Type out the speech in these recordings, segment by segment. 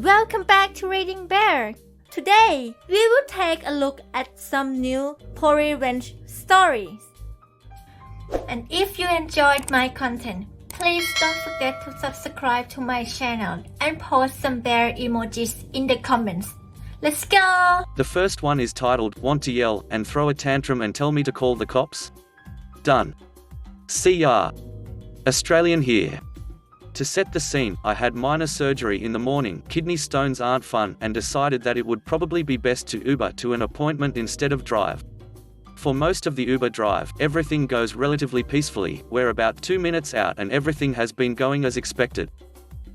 Welcome back to ReadingBear. Today, we will take a look at some new ProRevenge stories. And if you enjoyed my content, please don't forget to subscribe to my channel and post some bear emojis in the comments. Let's go! The first one is titled, "Want to yell and throw a tantrum and tell me to call the cops?" Done. CR. Australian here. To set the scene, I had minor surgery in the morning, kidney stones aren't fun, and decided that it would probably be best to Uber to an appointment instead of drive. For most of the Uber drive, everything goes relatively peacefully, we're about 2 minutes out and everything has been going as expected.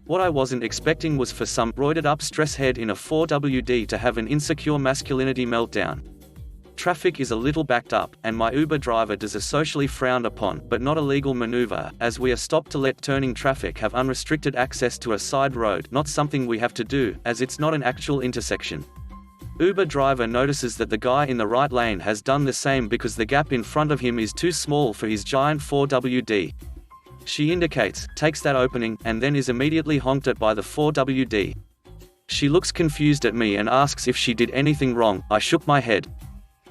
What I wasn't expecting was for some roided-up stress head in a 4WD to have an insecure masculinity meltdown. Traffic is a little backed up, and my Uber driver does a socially frowned upon, but not illegal maneuver, as we are stopped to let turning traffic have unrestricted access to a side road, not something we have to do, as it's not an actual intersection. Uber driver notices that the guy in the right lane has done the same because the gap in front of him is too small for his giant 4WD. She indicates, takes that opening, and then is immediately honked at by the 4WD. She looks confused at me and asks if she did anything wrong. I shook my head.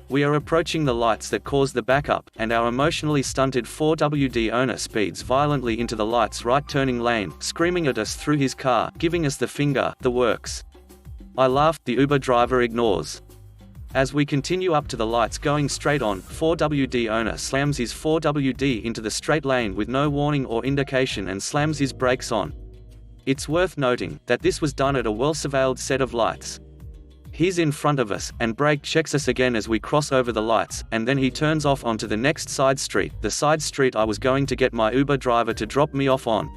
We are approaching the lights that cause the backup, and our emotionally stunted 4WD owner speeds violently into the light's right turning lane, screaming at us through his car, giving us the finger, the works. I laugh, the Uber driver ignores. As we continue up to the lights going straight on, 4WD owner slams his 4WD into the straight lane with no warning or indication and slams his brakes on. It's worth noting that this was done at a well-surveilled set of lights. He's in front of us, and brake checks us again as we cross over the lights, and then he turns off onto the next side street, the side street I was going to get my Uber driver to drop me off on.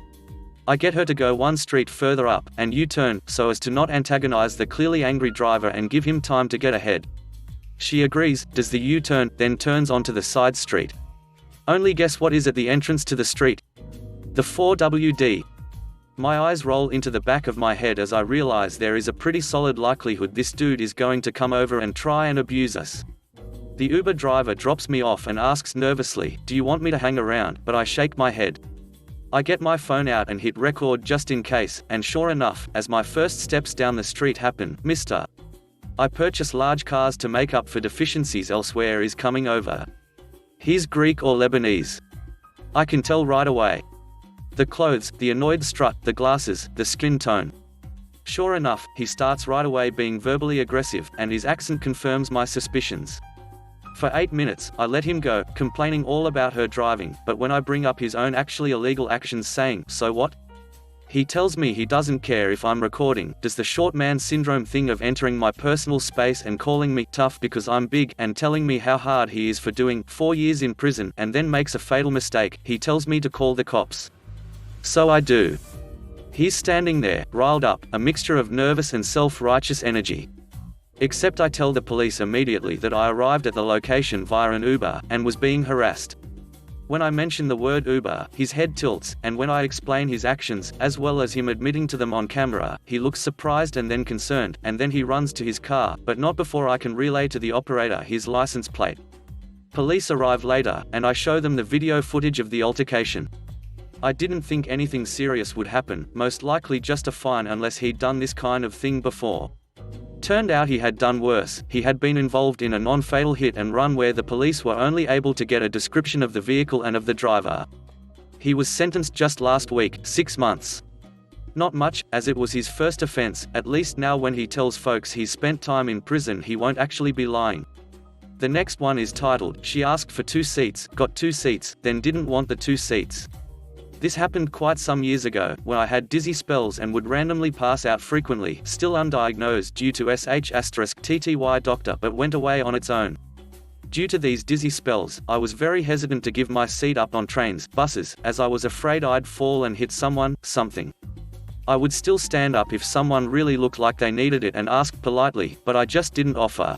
I get her to go one street further up, and U-turn, so as to not antagonize the clearly angry driver and give him time to get ahead. She agrees, does the U-turn, then turns onto the side street. Only guess what is at the entrance to the street? The 4WD. My eyes roll into the back of my head as I realize there is a pretty solid likelihood this dude is going to come over and try and abuse us. The Uber driver drops me off and asks nervously, "Do you want me to hang around?" But I shake my head. I get my phone out and hit record just in case, and sure enough, as my first steps down the street happen, Mr. I purchase large cars to make up for deficiencies elsewhere is coming over. He's Greek or Lebanese. I can tell right away. The clothes, the annoyed strut, the glasses, the skin tone. Sure enough, he starts right away being verbally aggressive, and his accent confirms my suspicions. For 8 minutes, I let him go, complaining all about her driving, but when I bring up his own actually illegal actions saying, "So what?" he tells me he doesn't care if I'm recording, does the short man syndrome thing of entering my personal space and calling me tough because I'm big, and telling me how hard he is for doing 4 years in prison, and then makes a fatal mistake. He tells me to call the cops. So I do. He's standing there, riled up, a mixture of nervous and self-righteous energy. Except I tell the police immediately that I arrived at the location via an Uber, and was being harassed. When I mention the word Uber, his head tilts, and when I explain his actions, as well as him admitting to them on camera, he looks surprised and then concerned, and then he runs to his car, but not before I can relay to the operator his license plate. Police arrive later, and I show them the video footage of the altercation. I didn't think anything serious would happen, most likely just a fine unless he'd done this kind of thing before. Turned out he had done worse. He had been involved in a non-fatal hit and run where the police were only able to get a description of the vehicle and of the driver. He was sentenced just last week, 6 months. Not much, as it was his first offense. At least now when he tells folks he's spent time in prison he won't actually be lying. The next one is titled, "She asked for 2 seats, got 2 seats, then didn't want the 2 seats." This happened quite some years ago, when I had dizzy spells and would randomly pass out frequently, still undiagnosed due to sh*TTY doctor, but went away on its own. Due to these dizzy spells, I was very hesitant to give my seat up on trains, buses, as I was afraid I'd fall and hit someone, something. I would still stand up if someone really looked like they needed it and asked politely, but I just didn't offer.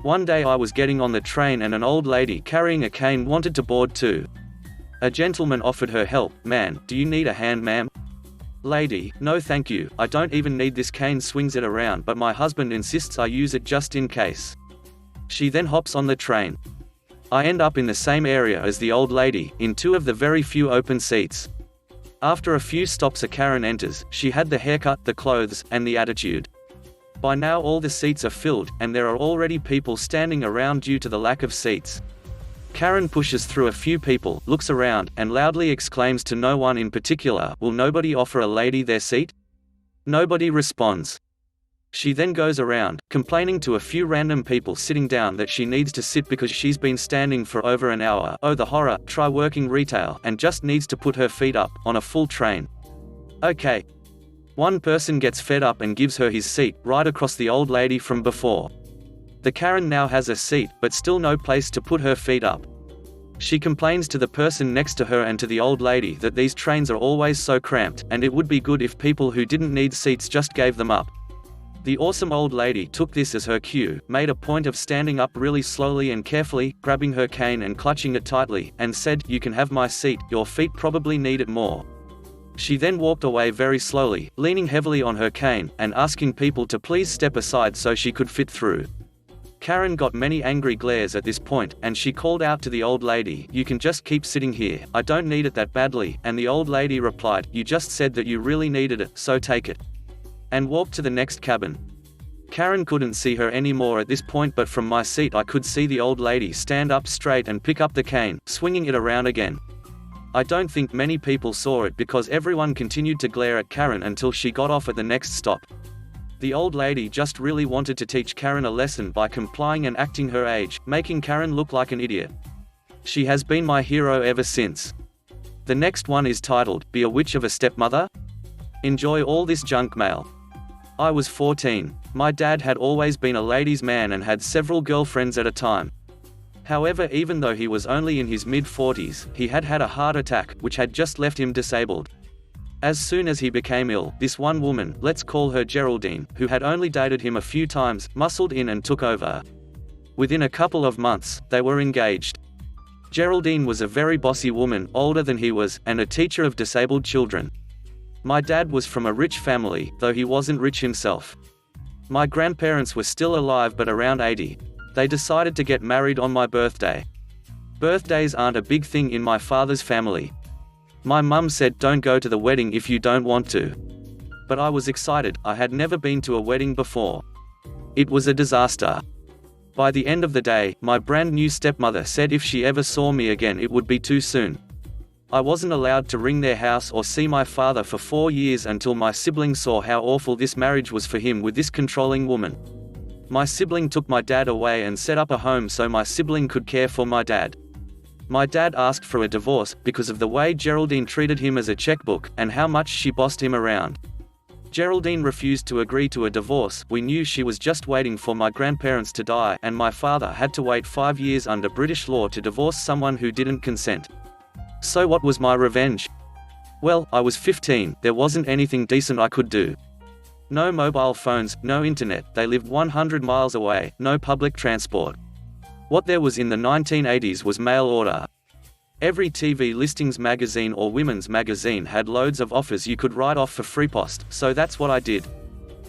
One day I was getting on the train and an old lady carrying a cane wanted to board too. A gentleman offered her help. "Man, do you need a hand, ma'am?" Lady, "No thank you, I don't even need this cane," swings it around, but my husband insists I use it just in case. She then hops on the train. I end up in the same area as the old lady, in 2 of the very few open seats. After a few stops a Karen enters. She had the haircut, the clothes, and the attitude. By now all the seats are filled, and there are already people standing around due to the lack of seats. Karen pushes through a few people, looks around, and loudly exclaims to no one in particular, "Will nobody offer a lady their seat?" Nobody responds. She then goes around, complaining to a few random people sitting down that she needs to sit because she's been standing for over an hour. Oh, the horror! Try working retail, and just needs to put her feet up, on a full train. Okay. One person gets fed up and gives her his seat, right across the old lady from before. The Karen now has a seat, but still no place to put her feet up. She complains to the person next to her and to the old lady that these trains are always so cramped, and it would be good if people who didn't need seats just gave them up. The awesome old lady took this as her cue, made a point of standing up really slowly and carefully, grabbing her cane and clutching it tightly, and said, "You can have my seat, your feet probably need it more." She then walked away very slowly, leaning heavily on her cane, and asking people to please step aside so she could fit through. Karen got many angry glares at this point, and she called out to the old lady, "You can just keep sitting here, I don't need it that badly," and the old lady replied, "You just said that you really needed it, so take it," and walked to the next cabin. Karen couldn't see her anymore at this point, but from my seat I could see the old lady stand up straight and pick up the cane, swinging it around again. I don't think many people saw it because everyone continued to glare at Karen until she got off at the next stop. The old lady just really wanted to teach Karen a lesson by complying and acting her age, making Karen look like an idiot. She has been my hero ever since. The next one is titled, "Be a Witch of a Stepmother?" Enjoy all this junk mail. I was 14. My dad had always been a ladies' man and had several girlfriends at a time. However, even though he was only in his mid-40s, he had had a heart attack, which had just left him disabled. As soon as he became ill, this one woman, let's call her Geraldine, who had only dated him a few times, muscled in and took over. Within a couple of months, they were engaged. Geraldine was a very bossy woman, older than he was, and a teacher of disabled children. My dad was from a rich family, though he wasn't rich himself. My grandparents were still alive but around 80. They decided to get married on my birthday. Birthdays aren't a big thing in my father's family. My mum said don't go to the wedding if you don't want to. But I was excited, I had never been to a wedding before. It was a disaster. By the end of the day, my brand new stepmother said if she ever saw me again it would be too soon. I wasn't allowed to ring their house or see my father for 4 years until my sibling saw how awful this marriage was for him with this controlling woman. My sibling took my dad away and set up a home so my sibling could care for my dad. My dad asked for a divorce because of the way Geraldine treated him as a checkbook, and how much she bossed him around. Geraldine refused to agree to a divorce. We knew she was just waiting for my grandparents to die, and my father had to wait 5 years under British law to divorce someone who didn't consent. So what was my revenge? Well, I was 15, there wasn't anything decent I could do. No mobile phones, no internet, they lived 100 miles away, no public transport. What there was in the 1980s was mail order. Every TV listings magazine or women's magazine had loads of offers you could write off for free post, so that's what I did.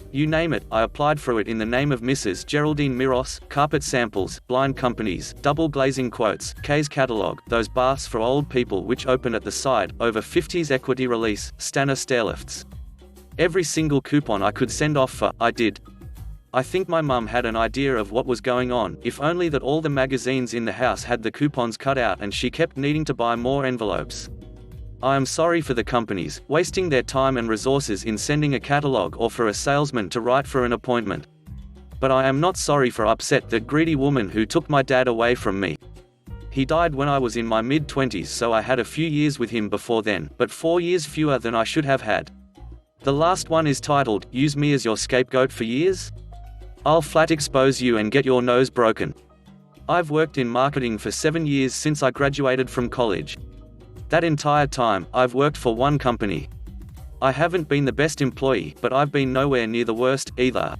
You name it, I applied for it in the name of Mrs. Geraldine Miros, carpet samples, blind companies, double glazing quotes, Kay's catalogue, those baths for old people which open at the side, over 50s equity release, Stanner stairlifts. Every single coupon I could send off for, I did. I think my mum had an idea of what was going on, if only that all the magazines in the house had the coupons cut out and she kept needing to buy more envelopes. I am sorry for the companies, wasting their time and resources in sending a catalogue or for a salesman to write for an appointment. But I am not sorry for upset that greedy woman who took my dad away from me. He died when I was in my mid-20s, so I had a few years with him before then, but 4 years fewer than I should have had. The last one is titled, "Use me as your scapegoat for years? I'll flat expose you and get your nose broken." I've worked in marketing for 7 years since I graduated from college. That entire time, I've worked for one company. I haven't been the best employee, but I've been nowhere near the worst, either.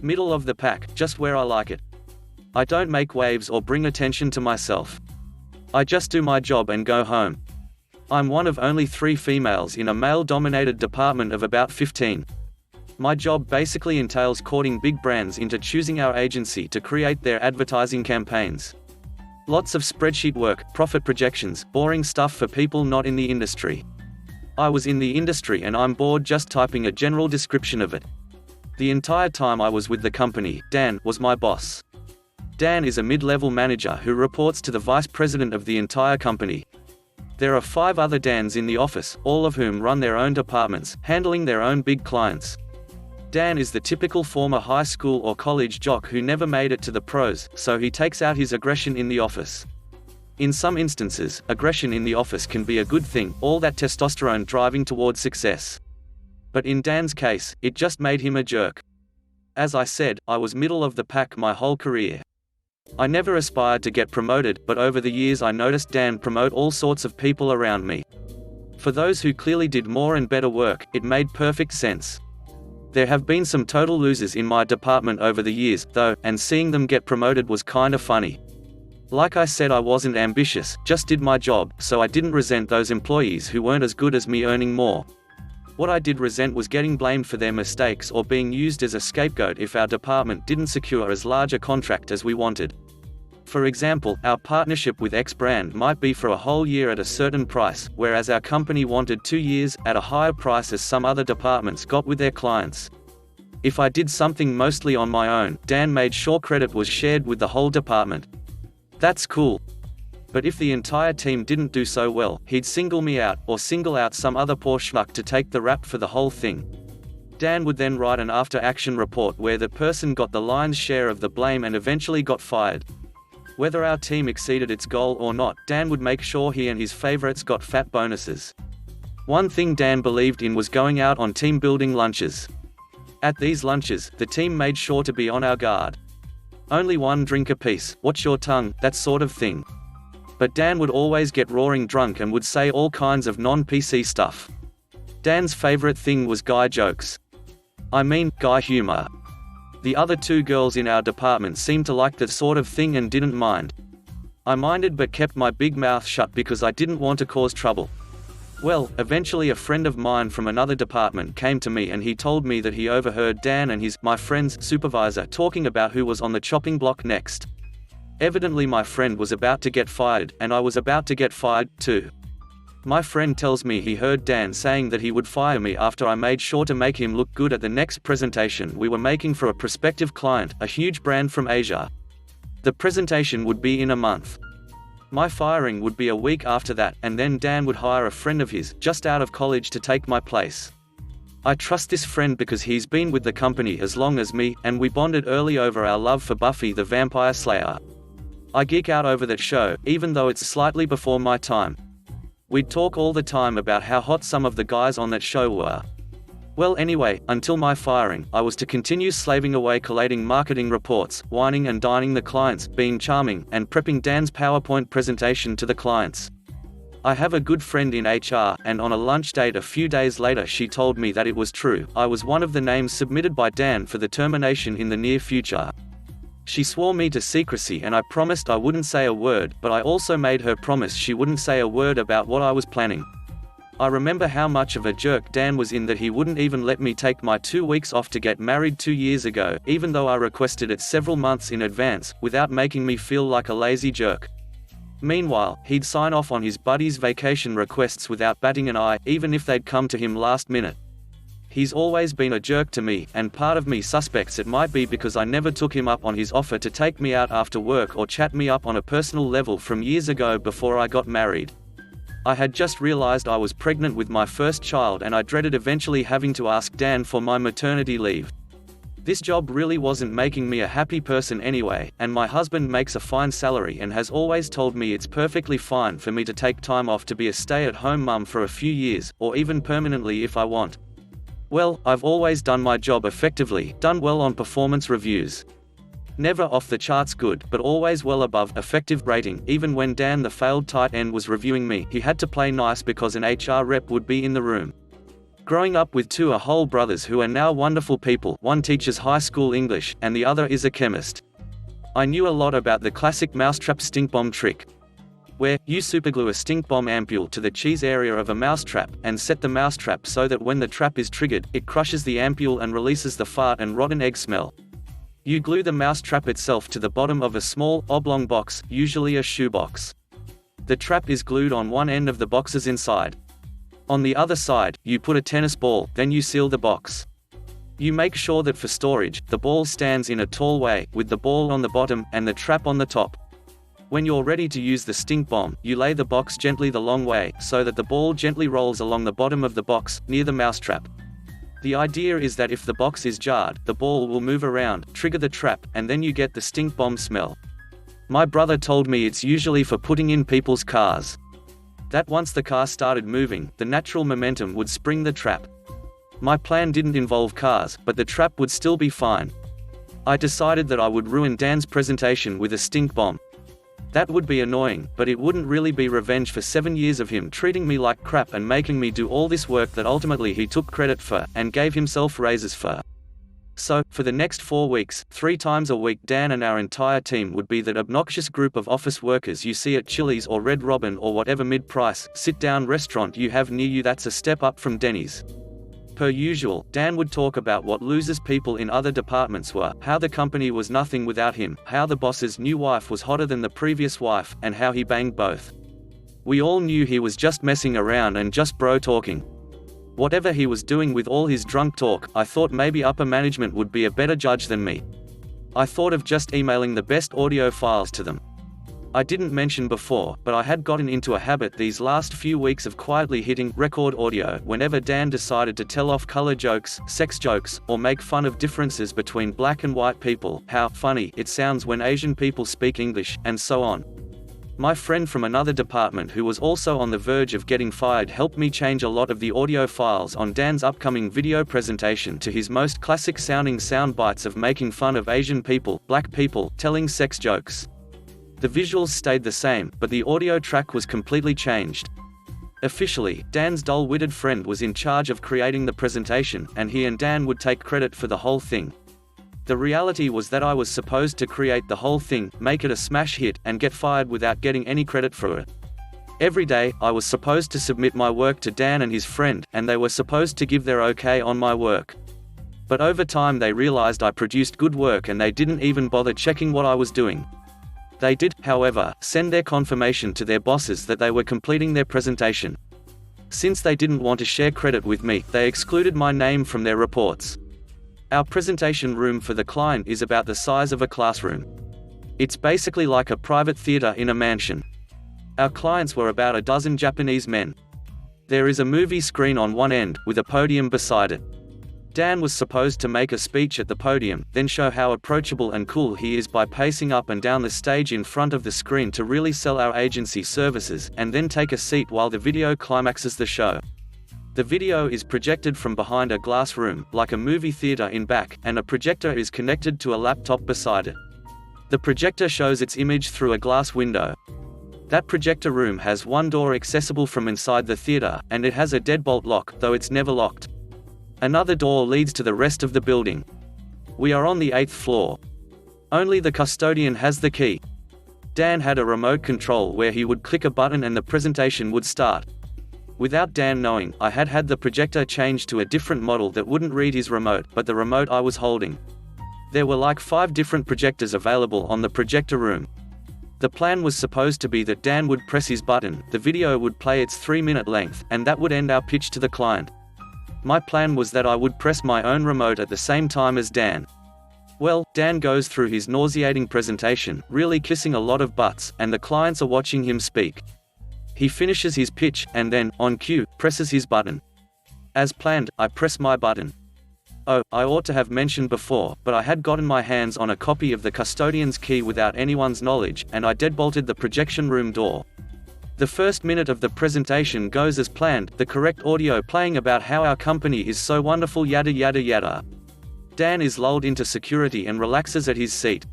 Middle of the pack, just where I like it. I don't make waves or bring attention to myself. I just do my job and go home. I'm one of only 3 females in a male-dominated department of about 15. My job basically entails courting big brands into choosing our agency to create their advertising campaigns. Lots of spreadsheet work, profit projections, boring stuff for people not in the industry. I was in the industry and I'm bored just typing a general description of it. The entire time I was with the company, Dan was my boss. Dan is a mid-level manager who reports to the vice president of the entire company. There are 5 other Dans in the office, all of whom run their own departments, handling their own big clients. Dan is the typical former high school or college jock who never made it to the pros, so he takes out his aggression in the office. In some instances, aggression in the office can be a good thing, all that testosterone driving towards success. But in Dan's case, it just made him a jerk. As I said, I was middle of the pack my whole career. I never aspired to get promoted, but over the years I noticed Dan promote all sorts of people around me. For those who clearly did more and better work, it made perfect sense. There have been some total losers in my department over the years, though, and seeing them get promoted was kinda funny. Like I said, I wasn't ambitious, just did my job, so I didn't resent those employees who weren't as good as me earning more. What I did resent was getting blamed for their mistakes or being used as a scapegoat if our department didn't secure as large a contract as we wanted. For example, our partnership with X brand might be for a whole year at a certain price, whereas our company wanted 2 years, at a higher price as some other departments got with their clients. If I did something mostly on my own, Dan made sure credit was shared with the whole department. That's cool. But if the entire team didn't do so well, he'd single me out, or single out some other poor schmuck to take the rap for the whole thing. Dan would then write an after-action report where the person got the lion's share of the blame and eventually got fired. Whether our team exceeded its goal or not, Dan would make sure he and his favorites got fat bonuses. One thing Dan believed in was going out on team-building lunches. At these lunches, the team made sure to be on our guard. Only one drink apiece, watch your tongue, that sort of thing. But Dan would always get roaring drunk and would say all kinds of non-PC stuff. Dan's favorite thing was guy jokes. I mean, guy humor. The other 2 girls in our department seemed to like that sort of thing and didn't mind. I minded but kept my big mouth shut because I didn't want to cause trouble. Well, eventually a friend of mine from another department came to me and he told me that he overheard Dan and my friend's supervisor talking about who was on the chopping block next. Evidently my friend was about to get fired, and I was about to get fired, too. My friend tells me he heard Dan saying that he would fire me after I made sure to make him look good at the next presentation we were making for a prospective client, a huge brand from Asia. The presentation would be in a month. My firing would be a week after that, and then Dan would hire a friend of his, just out of college, to take my place. I trust this friend because he's been with the company as long as me, and we bonded early over our love for Buffy the Vampire Slayer. I geek out over that show, even though it's slightly before my time. We'd talk all the time about how hot some of the guys on that show were. Well anyway, until my firing, I was to continue slaving away collating marketing reports, whining and dining the clients, being charming, and prepping Dan's PowerPoint presentation to the clients. I have a good friend in HR, and on a lunch date a few days later she told me that it was true, I was one of the names submitted by Dan for the termination in the near future. She swore me to secrecy and I promised I wouldn't say a word, but I also made her promise she wouldn't say a word about what I was planning. I remember how much of a jerk Dan was in that he wouldn't even let me take my 2 weeks off to get married 2 years ago, even though I requested it several months in advance, without making me feel like a lazy jerk. Meanwhile, he'd sign off on his buddies' vacation requests without batting an eye, even if they'd come to him last minute. He's always been a jerk to me, and part of me suspects it might be because I never took him up on his offer to take me out after work or chat me up on a personal level from years ago before I got married. I had just realized I was pregnant with my first child and I dreaded eventually having to ask Dan for my maternity leave. This job really wasn't making me a happy person anyway, and my husband makes a fine salary and has always told me it's perfectly fine for me to take time off to be a stay-at-home mum for a few years, or even permanently if I want. Well, I've always done my job effectively, done well on performance reviews. Never off the charts good, but always well above effective rating. Even when Dan the failed tight end was reviewing me, he had to play nice because an HR rep would be in the room. Growing up with 2 whole brothers who are now wonderful people, one teaches high school English, and the other is a chemist. I knew a lot about the classic mousetrap stink bomb trick, where you superglue a stink bomb ampule to the cheese area of a mousetrap, and set the mousetrap so that when the trap is triggered, it crushes the ampule and releases the fart and rotten egg smell. You glue the mousetrap itself to the bottom of a small, oblong box, usually a shoebox. The trap is glued on one end of the boxes inside. On the other side, you put a tennis ball, then you seal the box. You make sure that for storage, the ball stands in a tall way, with the ball on the bottom, and the trap on the top. When you're ready to use the stink bomb, you lay the box gently the long way, so that the ball gently rolls along the bottom of the box, near the mousetrap. The idea is that if the box is jarred, the ball will move around, trigger the trap, and then you get the stink bomb smell. My brother told me it's usually for putting in people's cars. That once the car started moving, the natural momentum would spring the trap. My plan didn't involve cars, but the trap would still be fine. I decided that I would ruin Dan's presentation with a stink bomb. That would be annoying, but it wouldn't really be revenge for 7 years of him treating me like crap and making me do all this work that ultimately he took credit for, and gave himself raises for. So, for the next 4 weeks, 3 times a week Dan and our entire team would be that obnoxious group of office workers you see at Chili's or Red Robin or whatever mid-price, sit-down restaurant you have near you that's a step up from Denny's. Per usual, Dan would talk about what losers people in other departments were, how the company was nothing without him, how the boss's new wife was hotter than the previous wife, and how he banged both. We all knew he was just messing around and just bro talking. Whatever he was doing with all his drunk talk, I thought maybe upper management would be a better judge than me. I thought of just emailing the best audio files to them. I didn't mention before, but I had gotten into a habit these last few weeks of quietly hitting record audio whenever Dan decided to tell off color jokes, sex jokes, or make fun of differences between black and white people, how funny it sounds when Asian people speak English, and so on. My friend from another department who was also on the verge of getting fired helped me change a lot of the audio files on Dan's upcoming video presentation to his most classic sounding sound bites of making fun of Asian people, black people, telling sex jokes. The visuals stayed the same, but the audio track was completely changed. Officially, Dan's dull-witted friend was in charge of creating the presentation, and he and Dan would take credit for the whole thing. The reality was that I was supposed to create the whole thing, make it a smash hit, and get fired without getting any credit for it. Every day, I was supposed to submit my work to Dan and his friend, and they were supposed to give their okay on my work. But over time they realized I produced good work and they didn't even bother checking what I was doing. They did, however, send their confirmation to their bosses that they were completing their presentation. Since they didn't want to share credit with me, they excluded my name from their reports. Our presentation room for the client is about the size of a classroom. It's basically like a private theater in a mansion. Our clients were about a dozen Japanese men. There is a movie screen on one end, with a podium beside it. Dan was supposed to make a speech at the podium, then show how approachable and cool he is by pacing up and down the stage in front of the screen to really sell our agency services, and then take a seat while the video climaxes the show. The video is projected from behind a glass room, like a movie theater in back, and a projector is connected to a laptop beside it. The projector shows its image through a glass window. That projector room has one door accessible from inside the theater, and it has a deadbolt lock, though it's never locked. Another door leads to the rest of the building. We are on the 8th floor. Only the custodian has the key. Dan had a remote control where he would click a button and the presentation would start. Without Dan knowing, I had had the projector changed to a different model that wouldn't read his remote, but the remote I was holding. There were like 5 different projectors available on the projector room. The plan was supposed to be that Dan would press his button, the video would play its 3-minute length, and that would end our pitch to the client. My plan was that I would press my own remote at the same time as Dan. Well, Dan goes through his nauseating presentation, really kissing a lot of butts, and the clients are watching him speak. He finishes his pitch, and then, on cue, presses his button. As planned, I press my button. Oh, I ought to have mentioned before, but I had gotten my hands on a copy of the custodian's key without anyone's knowledge, and I deadbolted the projection room door. The first minute of the presentation goes as planned, the correct audio playing about how our company is so wonderful yada yada yada. Dan is lulled into security and relaxes at his seat.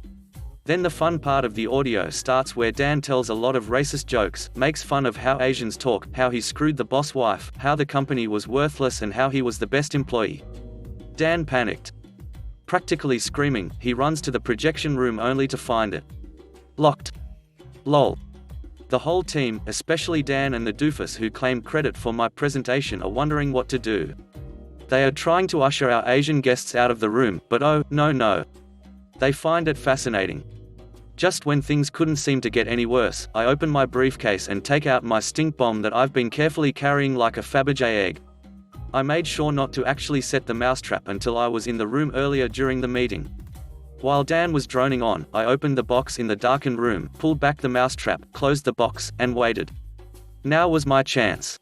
Then the fun part of the audio starts where Dan tells a lot of racist jokes, makes fun of how Asians talk, how he screwed the boss wife, how the company was worthless and how he was the best employee. Dan panicked. Practically screaming, he runs to the projection room only to find it locked. Lol. The whole team, especially Dan and the doofus who claimed credit for my presentation, are wondering what to do. They are trying to usher our Asian guests out of the room, but oh, no. They find it fascinating. Just when things couldn't seem to get any worse, I open my briefcase and take out my stink bomb that I've been carefully carrying like a Fabergé egg. I made sure not to actually set the mousetrap until I was in the room earlier during the meeting. While Dan was droning on, I opened the box in the darkened room, pulled back the mousetrap, closed the box, and waited. Now was my chance.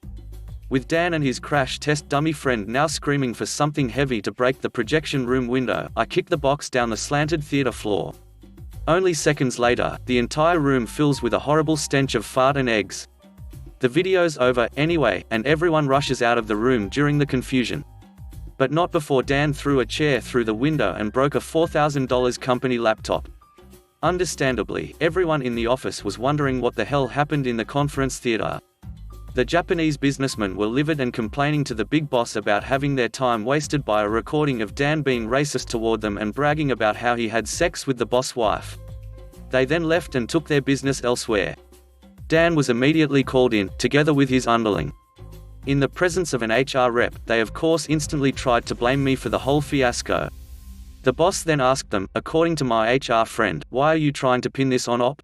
With Dan and his crash test dummy friend now screaming for something heavy to break the projection room window, I kicked the box down the slanted theater floor. Only seconds later, the entire room fills with a horrible stench of fart and eggs. The video's over, anyway, and everyone rushes out of the room during the confusion. But not before Dan threw a chair through the window and broke a $4,000 company laptop. Understandably, everyone in the office was wondering what the hell happened in the conference theater. The Japanese businessmen were livid and complaining to the big boss about having their time wasted by a recording of Dan being racist toward them and bragging about how he had sex with the boss wife. They then left and took their business elsewhere. Dan was immediately called in, together with his underling. In the presence of an HR rep, they of course instantly tried to blame me for the whole fiasco. The boss then asked them, according to my HR friend, "Why are you trying to pin this on op?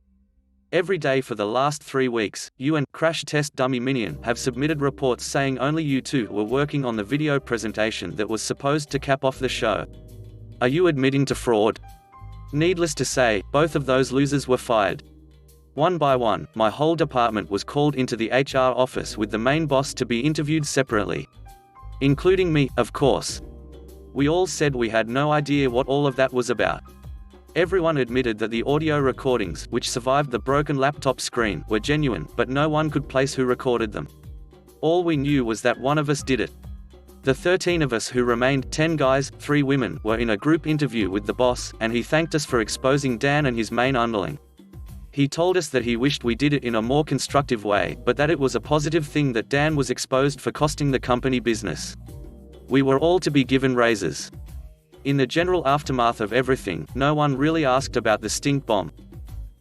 Every day for the last 3 weeks, you and Crash Test Dummy Minion have submitted reports saying only you two were working on the video presentation that was supposed to cap off the show. Are you admitting to fraud?" Needless to say, both of those losers were fired. One by one, my whole department was called into the HR office with the main boss to be interviewed separately. Including me, of course. We all said we had no idea what all of that was about. Everyone admitted that the audio recordings, which survived the broken laptop screen, were genuine, but no one could place who recorded them. All we knew was that one of us did it. The 13 of us who remained, 10 guys, 3 women, were in a group interview with the boss, and he thanked us for exposing Dan and his main underling. He told us that he wished we did it in a more constructive way, but that it was a positive thing that Dan was exposed for costing the company business. We were all to be given raises. In the general aftermath of everything, no one really asked about the stink bomb.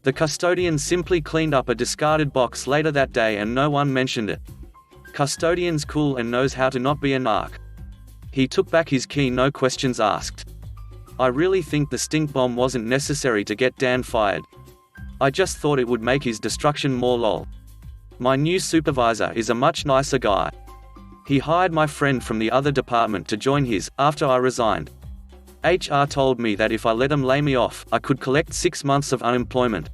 The custodian simply cleaned up a discarded box later that day and no one mentioned it. Custodian's cool and knows how to not be a narc. He took back his key, no questions asked. I really think the stink bomb wasn't necessary to get Dan fired. I just thought it would make his destruction more lol. My new supervisor is a much nicer guy. He hired my friend from the other department to join his, after I resigned. HR told me that if I let them lay me off, I could collect 6 months of unemployment.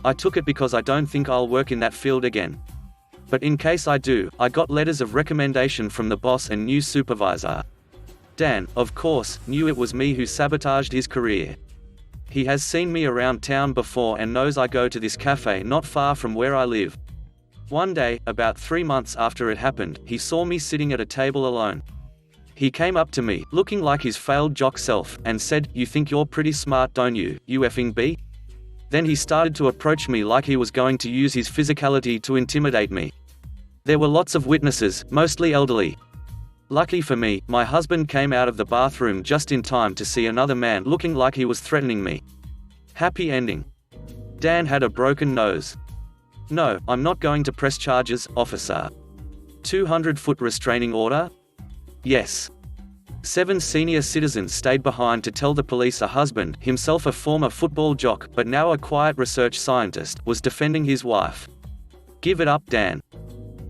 I took it because I don't think I'll work in that field again. But in case I do, I got letters of recommendation from the boss and new supervisor. Dan, of course, knew it was me who sabotaged his career. He has seen me around town before and knows I go to this cafe not far from where I live. One day, about 3 months after it happened, he saw me sitting at a table alone. He came up to me, looking like his failed jock self, and said, "You think you're pretty smart, don't you, you effing B?" Then he started to approach me like he was going to use his physicality to intimidate me. There were lots of witnesses, mostly elderly. Luckily for me, my husband came out of the bathroom just in time to see another man looking like he was threatening me. Happy ending. Dan had a broken nose. No, I'm not going to press charges, officer. 200-foot restraining order? Yes. 7 senior citizens stayed behind to tell the police a husband, himself a former football jock but now a quiet research scientist, was defending his wife. Give it up, Dan.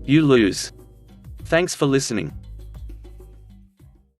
You lose. Thanks for listening.